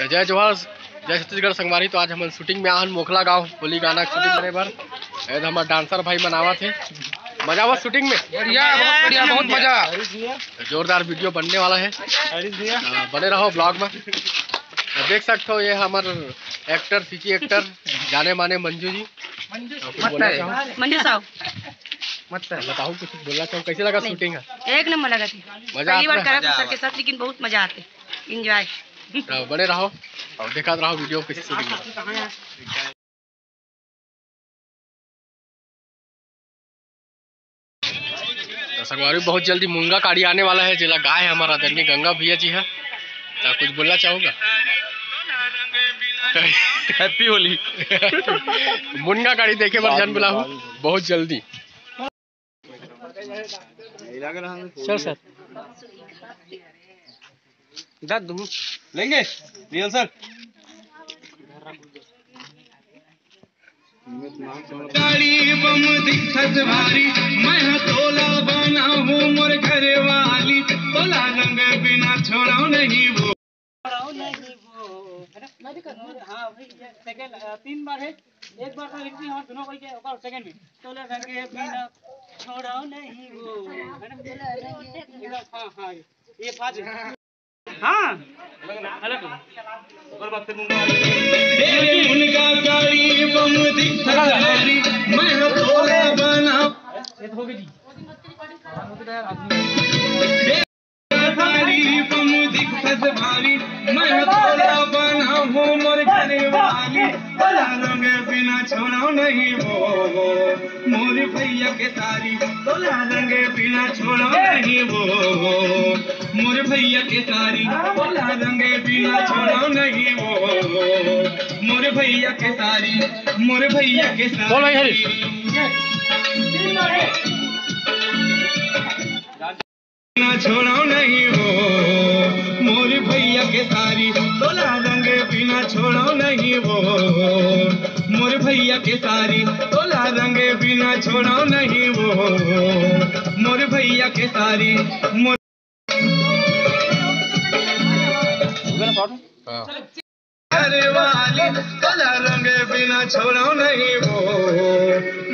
तो जय जोहार, जय छत्तीसगढ़ संगवारी। तो आज हम शूटिंग में आहन मोखला गाँव होली गाना शूटिंग करे बर हमारे डांसर भाई मनावा थे। मजा हुआ शूटिंग में? बढ़िया, बहुत मजा। जोरदार वीडियो बनने वाला है, बने रहो ब्लॉग में। देख सकते हो ये हमारे एक्टर, फीकी एक्टर जाने माने मंजू जी। मंजू साहब बताओ, कुछ बोलना चाहूँ, कैसे लगा शूटिंग है? एक नंबर लगा थी। मजा पहली बार आता है? करा सर के साथ, लेकिन बहुत मजा आते, एंजॉय। तो बने रहो और दिखा रहो वीडियो कैसे शूटिंग है। तो संगवारी बहुत जल्दी मुंगा काड़ी आने वाला है, जिला गाय है हमारा आदरणीय गंगा भैया जी है। तो कुछ बोलना चाहूँगा? हैप्पी होली। मुंगा काड़ी देखे बर जन बुलाऊ बहुत जल्दी। सर लेंगे रियल सर। गाड़ी बम दिखत भारी, मैं तोला बना हूँ मोर घर वाली, तोला रंग बिना छोड़ो नहीं वो। हाँ भाई, सेकंड 3 बार है, एक बार तो रिक्सी और दोनों कोई के और सेकंड में तोला रंग बिना छोड़ो नहीं वो, है ना? हाँ ये 5 हाँ अलग और बात तेरे मुनगा गाड़ी बम दिखत भारी, मैं तोला बना ये तो हो गई जी। गाड़ी बम दिखत भारी, मैं तोला बना हूँ मोर घर वाली, तोला रंग बिना छोड़ो नहीं वो, मोर भैया के सारी, तोला रंग बिना छोड़ो नहीं वो, मोर भैया के सारी, तोला रंग बिना छोड़ो नहीं वो, मोर भैया के सारी, मोर भैया के सारी ना छोड़ो नहीं वो, मोर भैया के सारी, तोला रंग बिना छोड़ो नहीं वो, मोर भैया के सारी, तोला रंग बिना छोड़ो नहीं वो, मोर भैया के सारी, मोर घर वाली, तोला रंग बिना छोड़ो नहीं वो,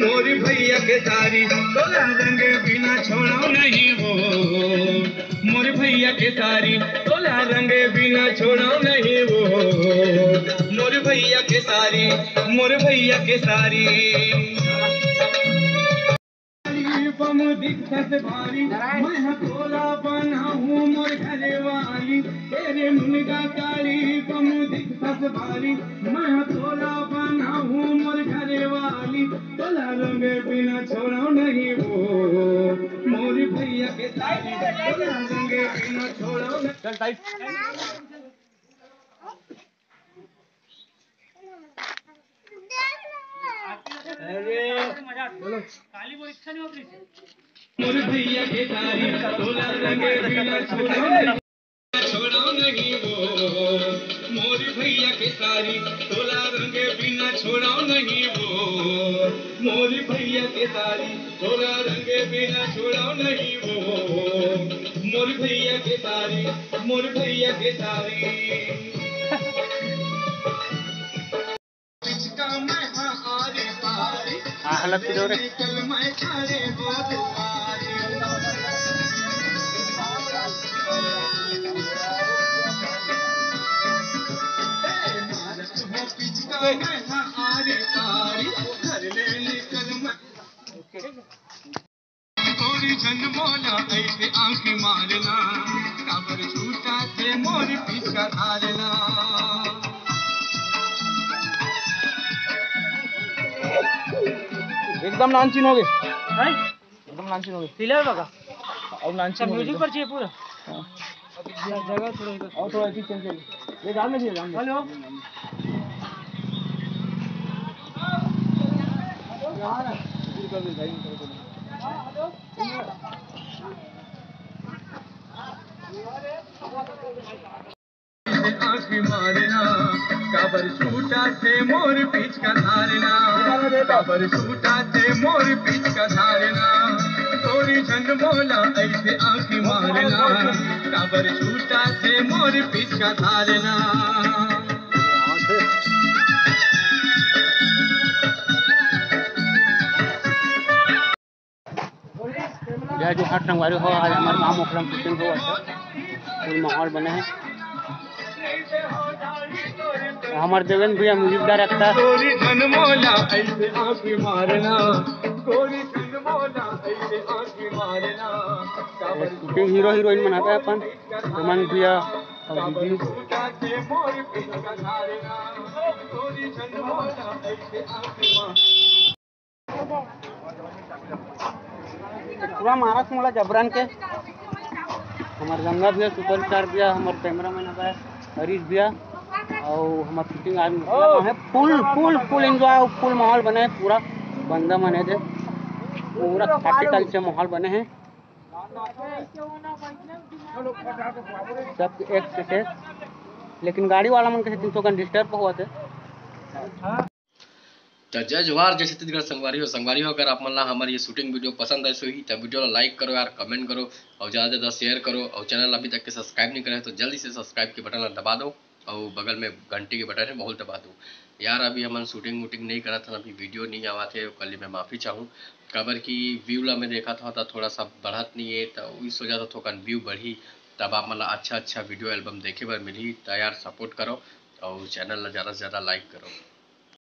मोर भैया के सारी, तोला रंग बिना छोड़ो नहीं वो, मोर भैया के सारी, तोला रंग बिना छोड़ो नहीं वो, मोर भैया के सारी, मोर भैया के सारी। बम दिखत भारी, मैं तोला बना हूँ मोर घर वाली, तेरे मुनगा काली बम दिखत भारी, मैं तोला बना हूँ मोर घर वाली, तोला रंग बिना छोड़ो नहीं वो, मोर भैया के सारी, तोला रंग बिना छोड़ो नहीं। चल टाइट। बोलो काली वो इच्छा नहीं होती। मोर भैया के सारी, तोला रंग बिना छोड़ो नहीं वो, मोर भैया के सारी, तोला रंग बिना छोड़ो नहीं वो, मोर भैया के सारी, तोला रंग बिना छोड़ो नहीं वो, मोर भैया के सारी, मोर भैया के सारी। हालत की रे थोड़ी जन्मोला ऐसे आंखें मारना, काबर छूटा थे मोर पीछा धारना। एकदम नानचीन हो गए, एकदम नानचीन हो गए। क्लियर लगा अब नानचीन म्यूजिक पर चाहिए पूरा जगह थोड़ा इधर और थोड़ा चेंज कर। ये गान में दिए गान में। हेलो आंखें मारना, काबर छूटा थे मोर पीछ का धारना, काबर छूटा थे मोर पीछ का धारना, थोड़ी जन्मोला ऐसे आंखें मारना, काबर छूटा थे मोर पीछ का धारना। जय जोहार संगवारी हो। आज हमारे गाँव मोखलम शूटिंग हो फुल माहौल बने हैं। हमारे देवेंद्र भैया म्यूजिक डायरेक्टर। गोरी जनमोला ऐसे आँखी मारना, गोरी जनमोला ऐसे आँखी मारना। शूटिंग हीरो हीरोइन बनाते हैं अपन हेमंत भैया और दीदी। गोरी जनमोला ऐसे आँखी पूरा महाराष्ट्र मोला जबरन के हमारे गंगा भैया सुपरस्टार भैया, हमारे कैमरामैन है हरीश भैया और हमारे शूटिंग आदमी है। Full full full enjoy, full माहौल बने हैं। पूरा बंदा बने थे, पूरा प्रैक्टिकल से माहौल बने हैं सब एक से। लेकिन गाड़ी वाला मन के 300 का डिस्टर्ब हुआ थे। तो जय जोहार, जय छत्तीसगढ़ संगवारी हो। अगर आप मन ला हमारी ये शूटिंग वीडियो पसंद आए ही तो वीडियो ला लाइक करो यार, कमेंट करो और ज़्यादा से ज़्यादा शेयर करो। और चैनल अभी तक के सब्सक्राइब नहीं करे तो जल्दी से सब्सक्राइब के बटन ला दबा दो और बगल में घंटी के बटन है बहुत दबा दो यार। अभी हमन शूटिंग वूटिंग नहीं करा था, अभी वीडियो नहीं आवा थे, कल मैं माफ़ी चाहूँ। काबर की व्यू ला मैं देखा था तो थोड़ा सा बढ़त नहीं है, तो इस वजह से थोड़ा व्यू बढ़ी तब आप मतलब अच्छा वीडियो एल्बम देखे बर मिली। तो यार सपोर्ट करो और चैनल ला ज़्यादा से ज़्यादा लाइक करो।